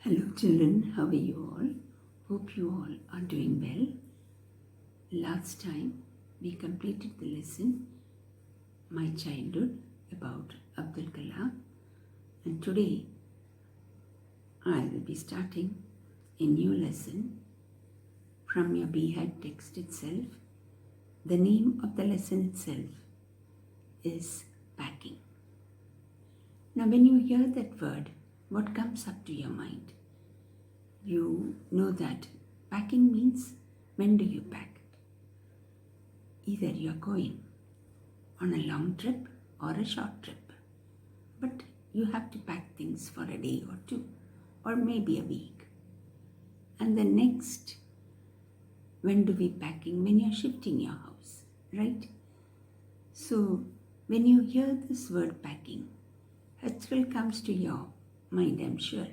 Hello children, how are you all? Hope you all are doing well. Last time we completed the lesson My Childhood about Abdul Kalam, and today I will be starting a new lesson from your BHAD text itself. The name of the lesson itself is packing. Now when you hear that word, what comes up to your mind? You know that packing means, when do you pack? Either you're going on a long trip or a short trip, but you have to pack things for a day or two, or maybe a week. And the next, when do we packing? When you're shifting your house, right? So when you hear this word packing, a thrill comes to your mind, I'm sure.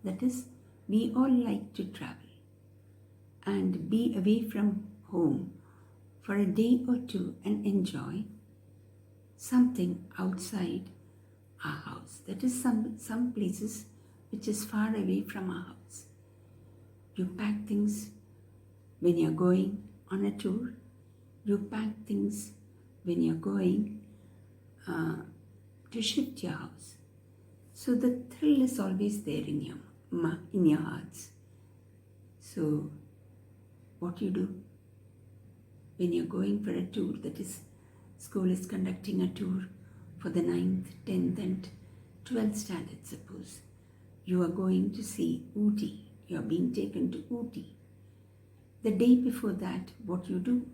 That is, we all like to travel and be away from home for a day or two and enjoy something outside our house. That is some places which is far away from our house. You pack things when you're going on a tour. You pack things when you're going to shift your house. So the thrill is always there in your hearts. So what you do when you're going for a tour, that is, school is conducting a tour for the 9th, 10th and 12th standard, suppose. You are going to see Ooty. You are being taken to Ooty. The day before that, what you do?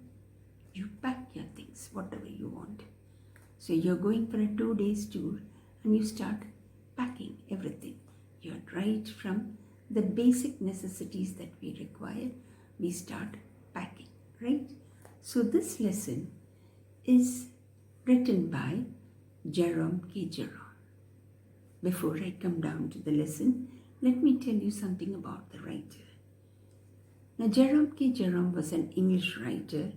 You pack your things, whatever you want. So you're going for a 2 days tour and you start packing everything. You're right from the basic necessities that we require, we start packing, right? So this lesson is written by Jerome K. Jerome. Before I come down to the lesson, let me tell you something about the writer. Now, Jerome K. Jerome was an English writer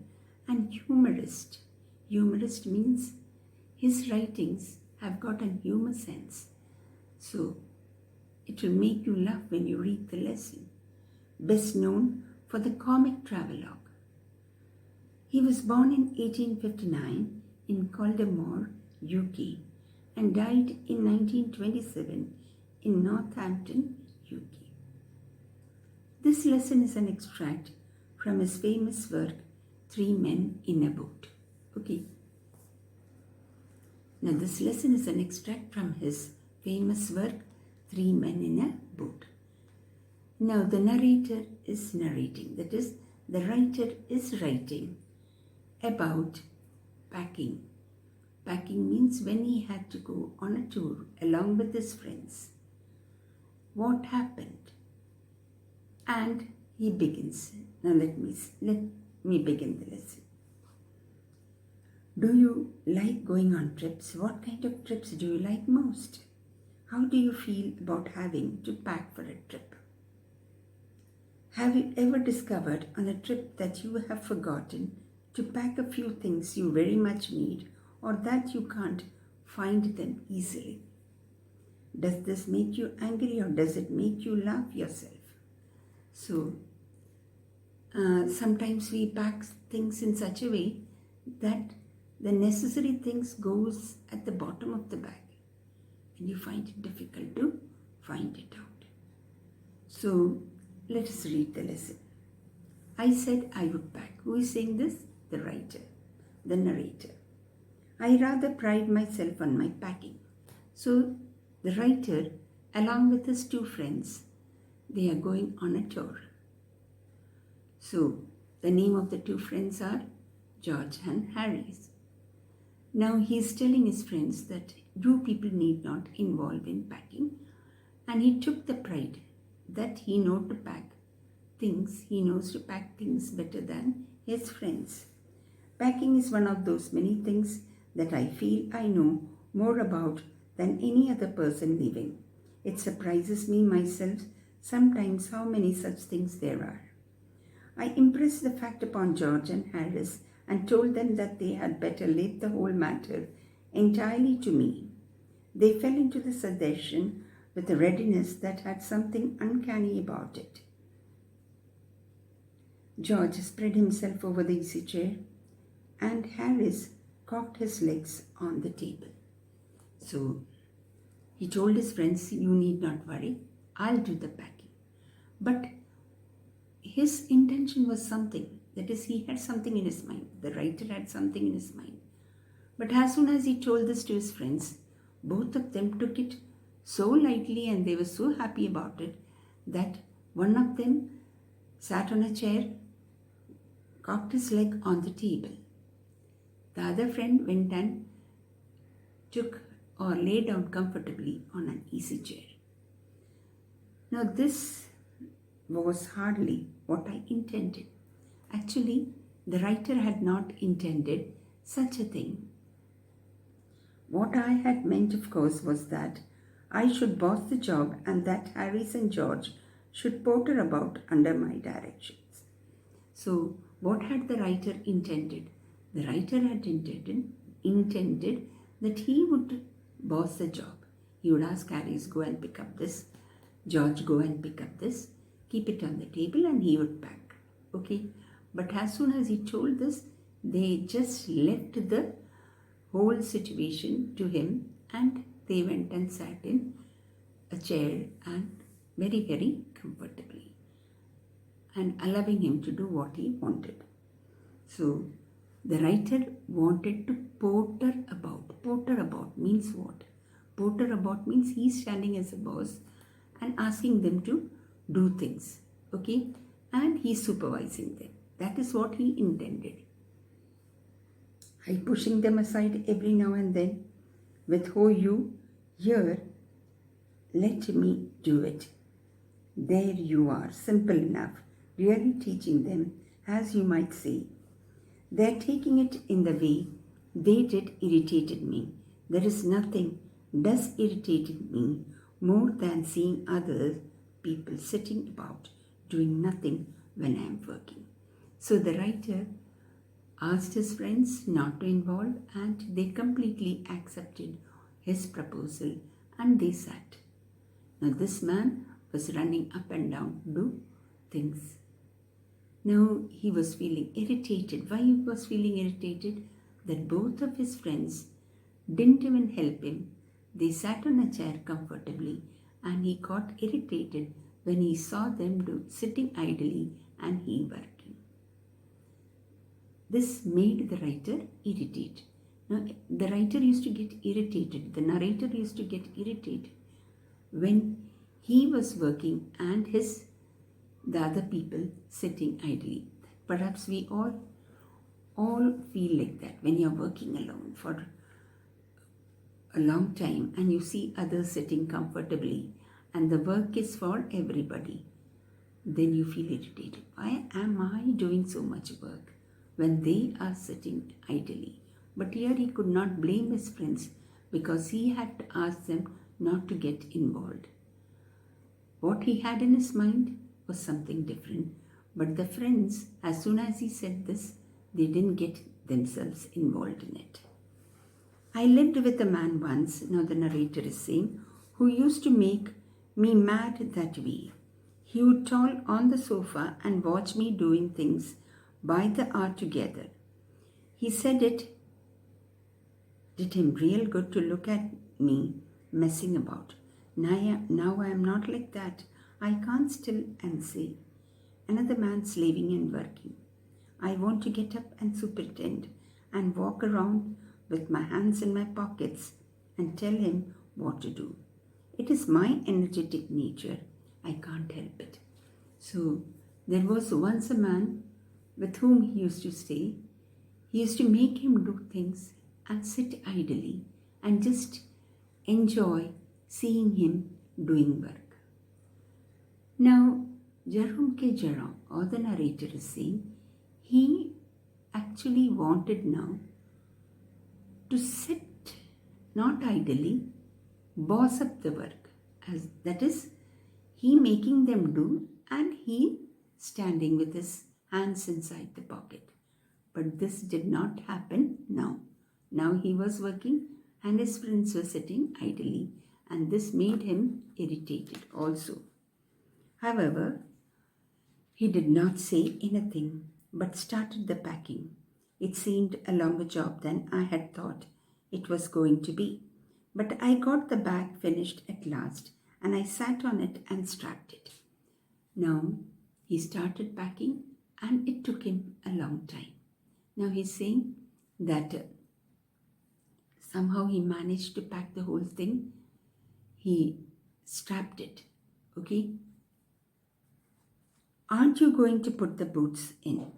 and humorist. Humorist means his writings have got a humor sense. So, it will make you laugh when you read the lesson. Best known for the comic travelogue. He was born in 1859 in Caldemore, UK, and died in 1927 in Northampton, UK. This lesson is an extract from his famous work, Three Men in a Boat. Okay. Now this lesson is an extract from his famous work, Three Men in a Boat. Now the narrator is narrating, that is, the writer is writing about packing. Packing means when he had to go on a tour along with his friends. What happened? And he begins. Now let me begin the lesson. Do you like going on trips? What kind of trips do you like most? How do you feel about having to pack for a trip? Have you ever discovered on a trip that you have forgotten to pack a few things you very much need, or that you can't find them easily? Does this make you angry, or does it make you laugh yourself? So, sometimes we pack things in such a way that the necessary things goes at the bottom of the bag and you find it difficult to find it out. So, let us read the lesson. I said I would pack. Who is saying this? The writer, the narrator. I rather pride myself on my packing. So, the writer, along with his two friends, they are going on a tour. So, the name of the two friends are George and Harris. Now, he is telling his friends that you people need not involve in packing, and he took the pride that he knows to pack things better than his friends. Packing is one of those many things that I feel I know more about than any other person living. It surprises me myself sometimes how many such things there are. I impressed the fact upon George and Harris and told them that they had better leave the whole matter entirely to me. They fell into the suggestion with a readiness that had something uncanny about it. George spread himself over the easy chair, and Harris cocked his legs on the table. So he told his friends, "You need not worry, I'll do the packing." But his intention was something, that is, he had something in his mind. The writer had something in his mind. But as soon as he told this to his friends, both of them took it so lightly and they were so happy about it that one of them sat on a chair, cocked his leg on the table. The other friend went and took or lay down comfortably on an easy chair. Now this was hardly what I intended. Actually, the writer had not intended such a thing. What I had meant, of course, was that I should boss the job and that Harris and George should potter about under my directions. So, what had the writer intended? The writer had intended that he would boss the job. He would ask Harris, "Go and pick up this." George, "Go and pick up this." Keep it on the table, and he would pack. Okay? But as soon as he told this, they just left the whole situation to him, and they went and sat in a chair and very, very comfortably, and allowing him to do what he wanted. So the writer wanted to potter about. Potter about means what? Potter about means he's standing as a boss and asking them to do things. Okay? And he's supervising them. That is what he intended. I pushing them aside every now and then with, "Oh, you, here, let me do it." There you are, simple enough, really teaching them, as you might say. Their taking it in the way they did irritated me. There is nothing does irritated me more than seeing other people sitting about doing nothing when I am working. So the writer asked his friends not to involve, and they completely accepted his proposal, and they sat. Now this man was running up and down to do things. Now he was feeling irritated. Why he was feeling irritated? That both of his friends didn't even help him. They sat on a chair comfortably, and he got irritated when he saw them sitting idly and he working. This made the writer irritated. Now, the writer used to get irritated, the narrator used to get irritated when he was working and the other people sitting idly. Perhaps we all feel like that when you're working alone for a long time and you see others sitting comfortably and the work is for everybody, then you feel irritated. Why am I doing so much work when they are sitting idly? But here he could not blame his friends because he had to ask them not to get involved. What he had in his mind was something different, but the friends, as soon as he said this, they didn't get themselves involved in it. I lived with a man once, now the narrator is saying, who used to make me mad that way. He would toil on the sofa and watch me doing things by the hour together. He said it did him real good to look at me messing about. Now I am not like that. I can't still and say, another man slaving and working. I want to get up and superintend and walk around with my hands in my pockets and tell him what to do. It is my energetic nature. I can't help it. So there was once a man with whom he used to stay. He used to make him do things and sit idly and just enjoy seeing him doing work. Now, Jerome K. Jerome, or the narrator, is saying he actually wanted now to sit not idly, boss up the work. As that is, he making them do and he standing with his hands inside the pocket. But this did not happen now. Now he was working and his friends were sitting idly and this made him irritated also. However, he did not say anything but started the packing. It seemed a longer job than I had thought it was going to be, but I got the bag finished at last and I sat on it and strapped it. Now he started packing and it took him a long time. Now he's saying that somehow he managed to pack the whole thing. He strapped it. Okay? Aren't you going to put the boots in?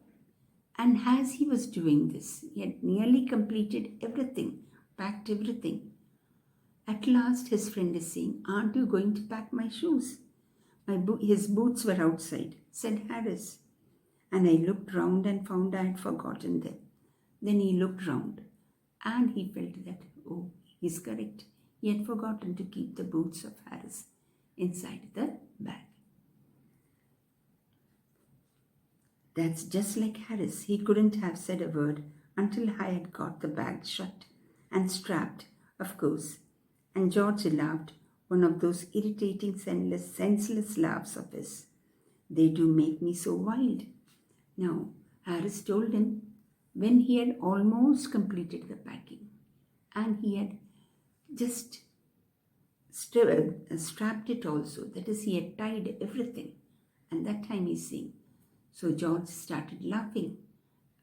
And as he was doing this, he had nearly completed everything, packed everything. At last his friend is saying, aren't you going to pack my shoes? His boots were outside, said Harris. And I looked round and found I had forgotten them. Then he looked round and he felt that, oh, he's correct. He had forgotten to keep the boots of Harris inside the bag. That's just like Harris. He couldn't have said a word until I had got the bag shut and strapped, of course. And George laughed, one of those irritating, senseless laughs of his. They do make me so wild. Now, Harris told him when he had almost completed the packing and he had just strapped it also, that is, he had tied everything. And that time he's saying, so George started laughing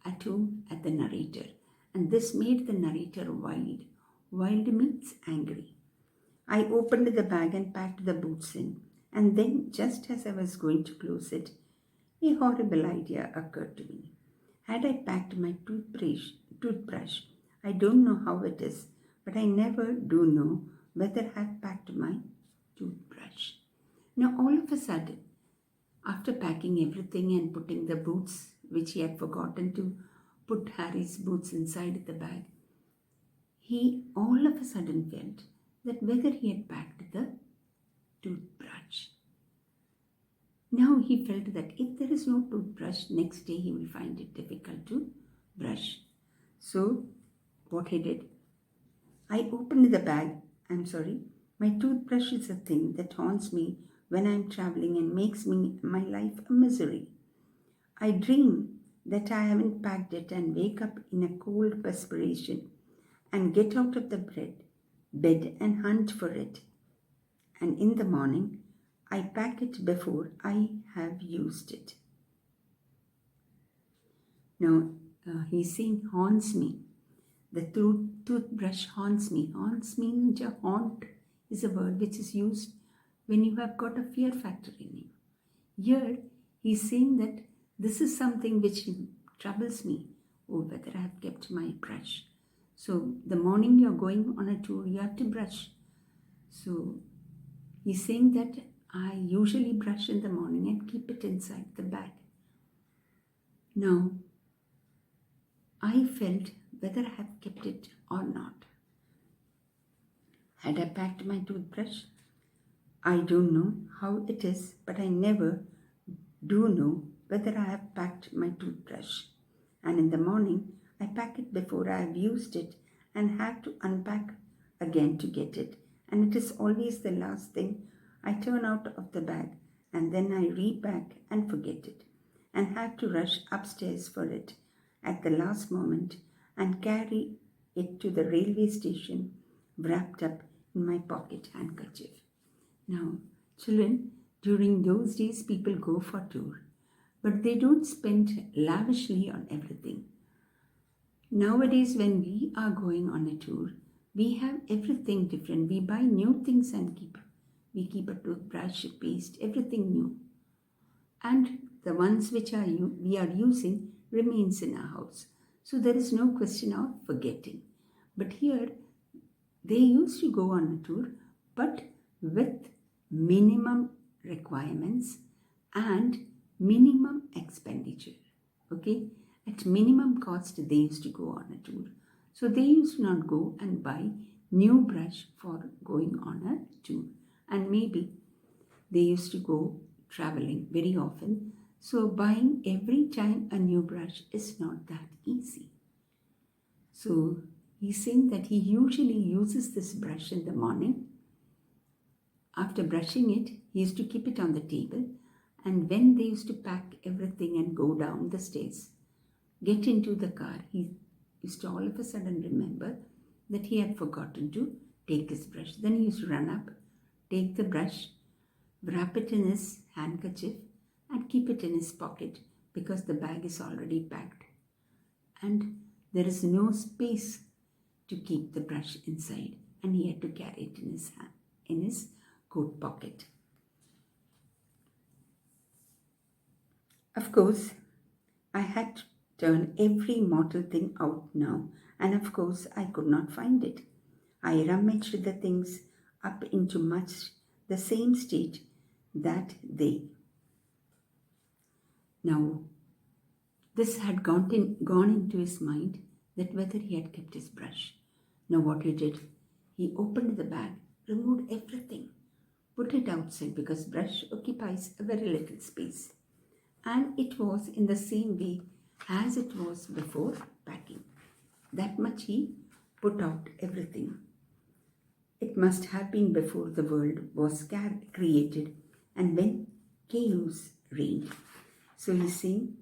at whom? At the narrator. And this made the narrator wild. Wild means angry. I opened the bag and packed the boots in. And then, just as I was going to close it, a horrible idea occurred to me. Had I packed my toothbrush, I don't know how it is, but I never do know whether I've packed my toothbrush. Now, all of a sudden, after packing everything and putting the boots, which he had forgotten to put Harry's boots inside the bag, he all of a sudden felt that whether he had packed the toothbrush. Now he felt that if there is no toothbrush, next day he will find it difficult to brush. So, what he did, I opened the bag. My toothbrush is a thing that haunts me when I am traveling and makes my life a misery. I dream that I haven't packed it and wake up in a cold perspiration and get out of the bed and hunt for it. And in the morning, I pack it before I have used it. Now, he's saying haunts me. The toothbrush haunts me. Haunts means haunt is a word which is used when you have got a fear factor in you. Here, he's saying that this is something which troubles me. Oh, whether I have kept my brush. So, the morning you're going on a tour, you have to brush. So, he's saying that I usually brush in the morning and keep it inside the bag. Now, I felt whether I have kept it or not. Had I packed my toothbrush? I don't know how it is, but I never do know whether I have packed my toothbrush. And in the morning, I pack it before I have used it and have to unpack again to get it. And it is always the last thing I turn out of the bag, and then I repack and forget it and have to rush upstairs for it at the last moment and carry it to the railway station wrapped up in my pocket handkerchief. Now, children, during those days people go for tour, but they don't spend lavishly on everything. Nowadays, when we are going on a tour, we have everything different. We buy new things and we keep a toothbrush, paste, everything new. And the ones which we are using remains in our house. So there is no question of forgetting. But here, they used to go on a tour, but with minimum requirements and minimum expenditure. Okay? At minimum cost, they used to go on a tour. So they used to not go and buy new brush for going on a tour. And maybe they used to go traveling very often. So buying every time a new brush is not that easy. So he's saying that he usually uses this brush in the morning After brushing it, he used to keep it on the table, and when they used to pack everything and go down the stairs, get into the car, he used to all of a sudden remember that he had forgotten to take his brush. Then he used to run up, take the brush, wrap it in his handkerchief, and keep it in his pocket because the bag is already packed. And there is no space to keep the brush inside, and he had to carry it in his hand, in his coat pocket. Of course, I had to turn every mortal thing out now, and of course, I could not find it. I rummaged the things up into much the same state that they. Now, this had gone into his mind that whether he had kept his brush. Now, what he did, he opened the bag, removed everything, put it outside because brush occupies a very little space. And it was in the same way as it was before packing. That much he put out everything. It must have been before the world was created and when chaos reigned. So he's saying,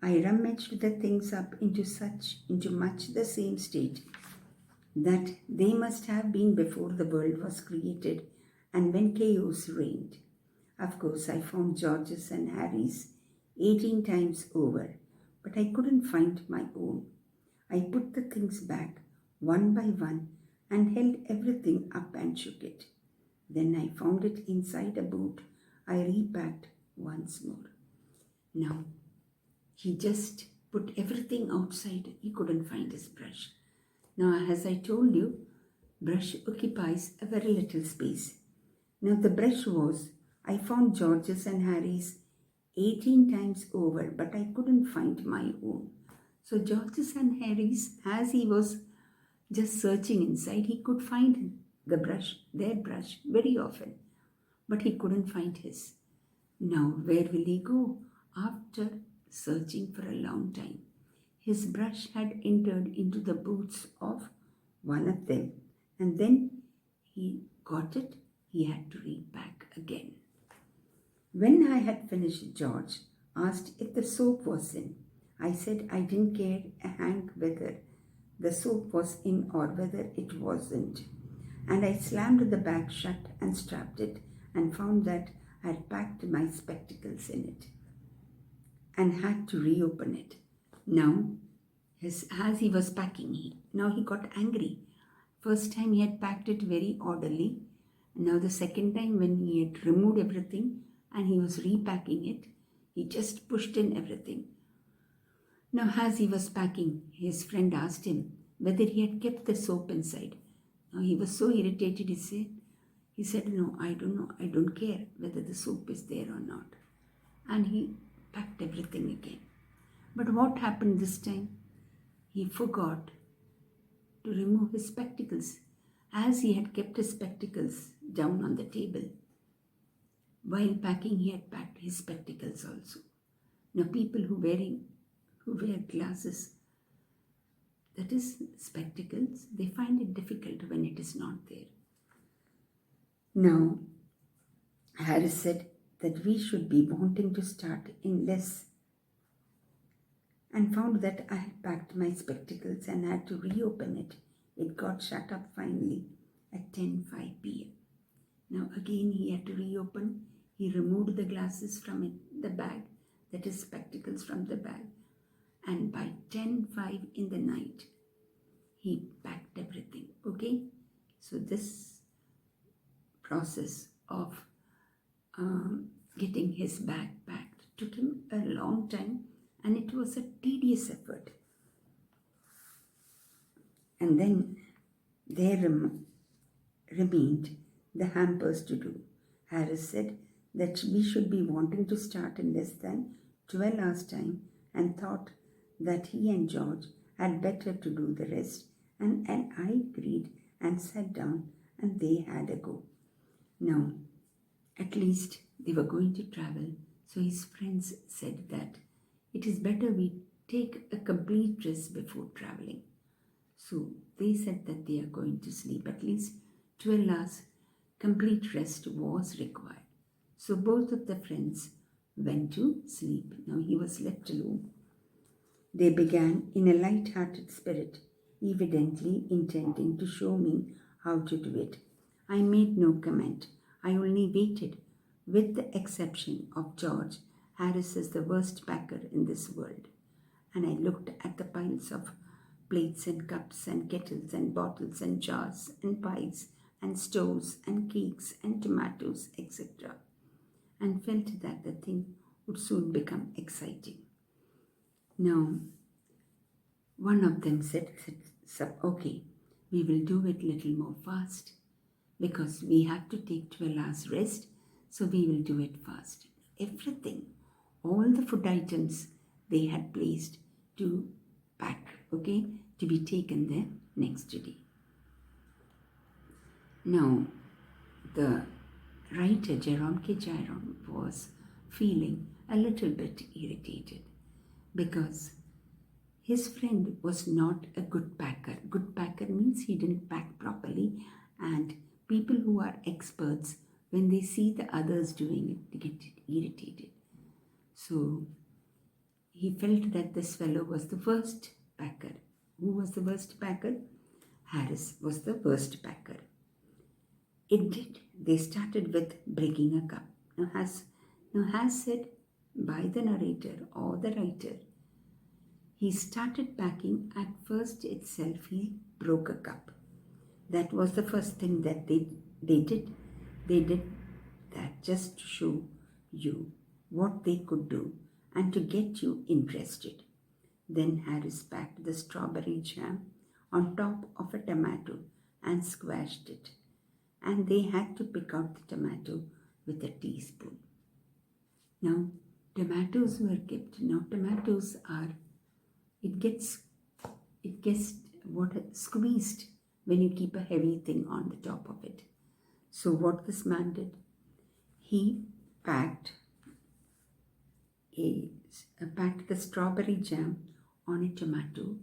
I rummaged the things up into much the same state that they must have been before the world was created and when chaos reigned. Of course, I found George's and Harry's 18 times over, but I couldn't find my own. I put the things back one by one and held everything up and shook it. Then I found it inside a boot I repacked once more. Now, he just put everything outside. He couldn't find his brush. Now, as I told you, brush occupies a very little space. Now, the brush was, I found George's and Harry's 18 times over, but I couldn't find my own. So George's and Harry's, as he was just searching inside, he could find the brush, their brush, very often, but he couldn't find his. Now, where will he go? After searching for a long time, his brush had entered into the boots of one of them, and then he got it, he had to repack again. When I had finished, George asked if the soap was in. I said I didn't care a hang whether the soap was in or whether it wasn't. And I slammed the bag shut and strapped it and found that I had packed my spectacles in it and had to reopen it. Now, as he was packing, he got angry. First time he had packed it very orderly. Now the second time when he had removed everything, and he was repacking it, he just pushed in everything. Now, as he was packing, his friend asked him whether he had kept the soap inside. Now, he was so irritated, he said, no, I don't know, I don't care whether the soap is there or not. And he packed everything again. But what happened this time? He forgot to remove his spectacles, as he had kept his spectacles down on the table. While packing, he had packed his spectacles also. Now, people who wear glasses, that is spectacles, they find it difficult when it is not there. Now, Harris said that we should be wanting to start in less and found that I had packed my spectacles and had to reopen it. It got shut up finally at 10:05 p.m. Now again he had to reopen. He removed the glasses from the bag, that is spectacles from the bag, and by 10:05 in the night, he packed everything. Okay? So this process of getting his bag packed took him a long time, and it was a tedious effort. And then there remained the hampers to do. Harris said that we should be wanting to start in less than 12 hours' time and thought that he and George had better to do the rest, and I agreed and sat down and they had a go. Now, at least they were going to travel, so his friends said that it is better we take a complete rest before traveling. So they said that they are going to sleep at least 12 hours complete rest was required. So both of the friends went to sleep. Now he was left alone. They began in a light-hearted spirit, evidently intending to show me how to do it. I made no comment. I only waited. With the exception of George, Harris is the worst packer in this world. And I looked at the piles of plates and cups and kettles and bottles and jars and pies and stoves and cakes and tomatoes, etc., and felt that the thing would soon become exciting. Now, one of them said, okay, we will do it little more fast because we have to take 12 hours rest, so we will do it fast. Everything, all the food items they had placed to pack, okay, to be taken the next day. Now, the writer Jerome K. Giron was feeling a little bit irritated because his friend was not a good packer. Good packer means he didn't pack properly, and people who are experts, when they see the others doing it, they get irritated. So he felt that this fellow was the worst packer. Who was the worst packer? Harris was the worst packer. They started with breaking a cup. Now as said by the narrator or the writer, he started packing. At first itself, he broke a cup. That was the first thing that they did. They did that just to show you what they could do and to get you interested. Then Harris packed the strawberry jam on top of a tomato and squashed it. And they had to pick out the tomato with a teaspoon. Now, tomatoes were kept. Now, tomatoes are, it gets squeezed when you keep a heavy thing on the top of it. So what this man did, he packed the strawberry jam on a tomato.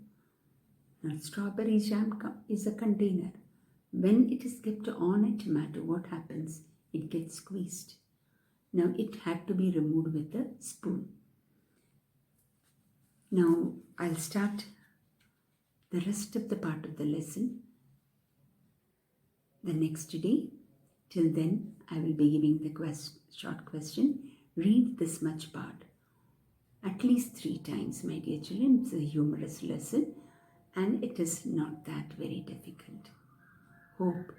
Now, strawberry jam is a container. When it is kept on a tomato, what happens? It gets squeezed. Now, it had to be removed with a spoon. Now, I'll start the rest of the part of the lesson the next day. Till then, I will be giving the short question. Read this much part at least 3 times, my dear children. It's a humorous lesson and it is not that very difficult. Hope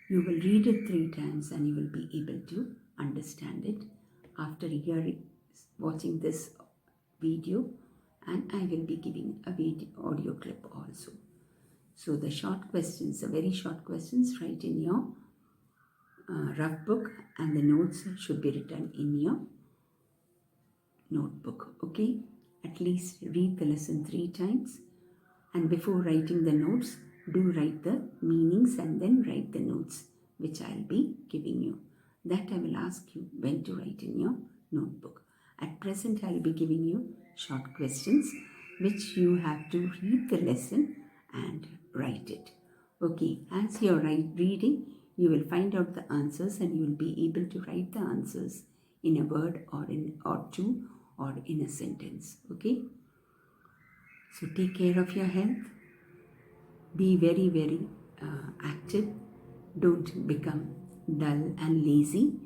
you will read it 3 times and you will be able to understand it after watching this video, and I will be giving a audio clip also. So the short questions, the very short questions, write in your rough book, and the notes should be written in your notebook. Okay, at least read the lesson 3 times, and before writing the notes, do write the meanings and then write the notes which I'll be giving you. That I will ask you when to write in your notebook. At present, I'll be giving you short questions which you have to read the lesson and write it. Okay, as you're reading, you will find out the answers and you will be able to write the answers in a word or two or in a sentence. Okay, so take care of your health. Be very, very active. Don't become dull and lazy.